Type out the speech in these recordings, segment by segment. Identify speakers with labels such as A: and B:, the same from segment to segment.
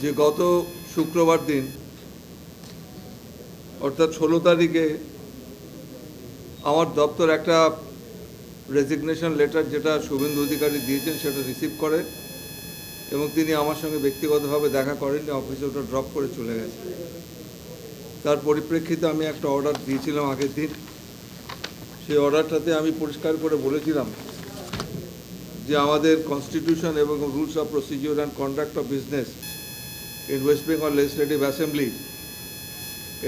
A: যে গত শুক্রবার দিন অর্থাৎ 16 তারিখে আমার দপ্তর একটা রেজিগনেশন লেটার যেটা শুভেন্দু অধিকারী দিয়েছেন সেটা রিসিভ করে এবং তিনি আমার সঙ্গে ব্যক্তিগতভাবে দেখা করেননি, অফিসে ওটা ড্রপ করে চলে গেছেন। তার পরিপ্রেক্ষিতে আমি একটা অর্ডার দিয়েছিলাম আগের দিন। সেই অর্ডারটাতে আমি পরিষ্কার করে বলেছিলাম যে আমাদের কনস্টিটিউশন এবং rules of procedure and conduct of business in West Bengal legislative assembly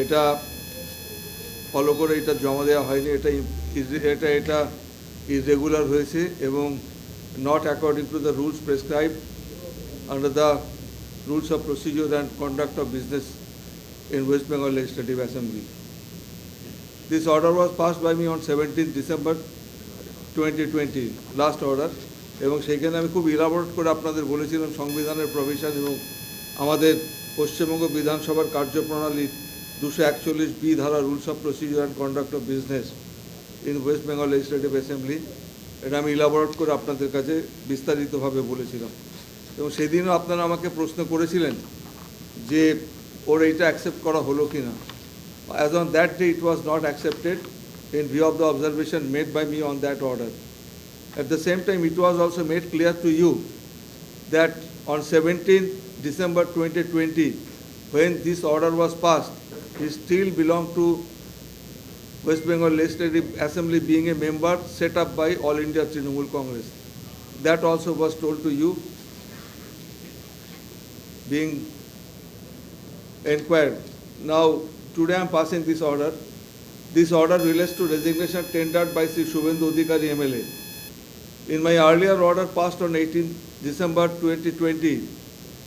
A: এটা ফলো করে এটা জমা দেওয়া হয়নি, এটা ইরেগুলার হয়েছে এবং not according to the rules prescribe under the rules of procedure and conduct of business in West Bengal Legislative Assembly. This order was passed by me on 17th December 2020, last order, এবং সেইখানে আমি খুব elaborate করে আপনাদের বলেছিলাম সংবিধানের provision এবং আমাদের পশ্চিমবঙ্গ বিধানসভার কার্যপ্রণালীর 241B ধারা rules of procedure and conduct of business in West Bengal legislative assembly এটা আমি ইলাবোরেট করে আপনাদের কাছে বিস্তারিতভাবে বলেছিলাম। এবং সেদিনও আপনারা আমাকে প্রশ্ন করেছিলেন যে ওর এইটা অ্যাকসেপ্ট করা হলো কি না। As on that day it was not accepted in view of the observation made by me on that order. At the same time it was also made clear to you that on 17th December 2020 when this order was passed, it still belonged to West Bengal Legislative Assembly being a member set up by All India Trinamool Congress. That also was told to you being inquired. Now, today I am passing this order. This order relates to resignation tendered by Sri Shubhendu Adhikari MLA. In my earlier order passed on 18 December 2020,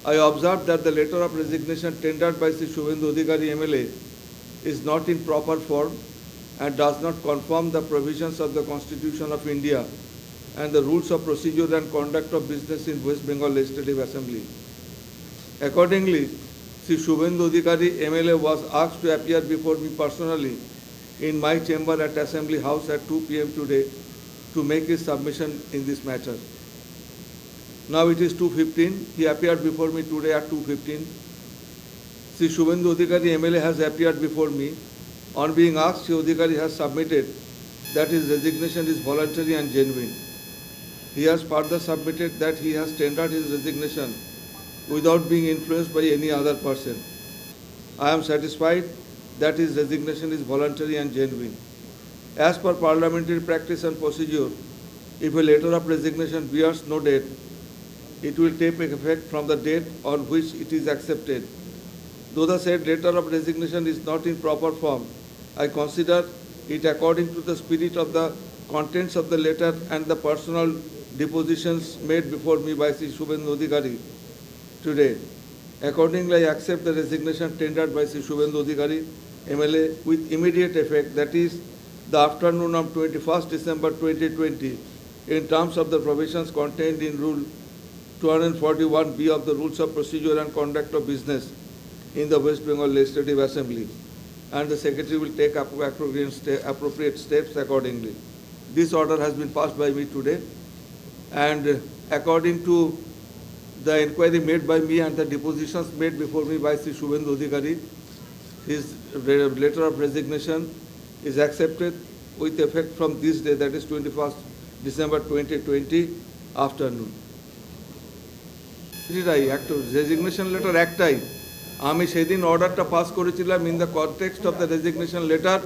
A: I observed that the letter of resignation tendered by Sri Shubhendu Adhikari MLA is not in proper form and does not conform the provisions of the Constitution of India and the rules of procedure and conduct of business in West Bengal Legislative Assembly. Accordingly, Sri Shubhendu Adhikari MLA was asked to appear before me personally in my chamber at Assembly House at 2 p.m. today to make his submission in this matter. Now it is 2:15. He appeared before me today at 2:15. Sri Shubhendu Adhikari MLA has appeared before me. On being asked, Sri Adhikari has submitted that his resignation is voluntary and genuine. He has further submitted that he has tendered his resignation without being influenced by any other person. I am satisfied that his resignation is voluntary and genuine. As per parliamentary practice and procedure, if a letter of resignation bears no date, it will take effect from the date on which it is accepted. Though the said letter of resignation is not in proper form, I consider it according to the spirit of the contents of the letter and the personal depositions made before me by Sri Shubhendu Adhikari today. Accordingly, I accept the resignation tendered by Sri Shubhendu Adhikari MLA with immediate effect, that is, the afternoon of 21st December 2020, in terms of the provisions contained in Rule 241B of the Rules of Procedure and Conduct of Business in the West Bengal Legislative Assembly, and the Secretary will take appropriate steps accordingly. This order has been passed by me today, and according to the inquiry made by me and the depositions made before me by Sri Shubhendu Adhikari, his letter of resignation is accepted with effect from this day, that is 21st December 2020 afternoon. এটাই একটা resignation letter একটাই। আমি সেদিন অর্ডারটা pass করেছিলাম in the context of the resignation letter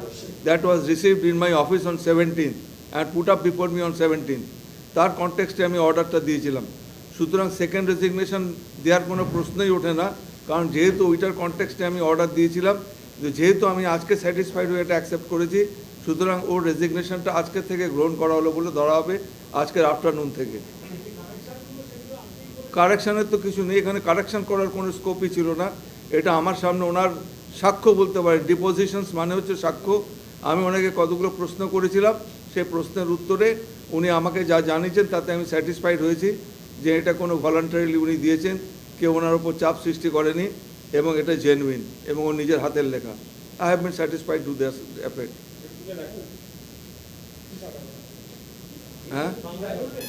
A: that was received in my office on 17th and put up before me on 17th। তার কনটেক্সটে আমি অর্ডারটা দিয়েছিলাম। সুতরাং সেকেন্ড রেজিগনেশন দেওয়ার কোনো প্রশ্নই ওঠে না, কারণ যেহেতু ওইটার কনটেক্সটে আমি অর্ডার দিয়েছিলাম, যেহেতু আমি আজকে স্যাটিসফাইড হয়ে এটা অ্যাকসেপ্ট করেছি, সুতরাং ওর রেজিগনেশনটা আজকের থেকে গ্রহণ করা হলো বলে ধরা হবে আজকের আফটারনুন থেকে। কারেকশানের তো কিছু নেই, এখানে কারেকশান করার কোনো স্কোপই ছিল না। এটা আমার সামনে ওনার সাক্ষ্য বলতে পারেন, ডিপোজিশনস মানে হচ্ছে সাক্ষ্য। আমি ওনাকে কতগুলো প্রশ্ন করেছিলাম, সেই প্রশ্নের উত্তরে উনি আমাকে যা জানিয়েছেন তাতে আমি স্যাটিসফাইড হয়েছি যে এটা কোনো ভলান্টারিলি উনি দিয়েছেন, কেউ ওনার ওপর চাপ সৃষ্টি করেনি এবং এটা জেনুইন এবং ও নিজের হাতের লেখা। I have been satisfied to this effect. হ্যাঁ।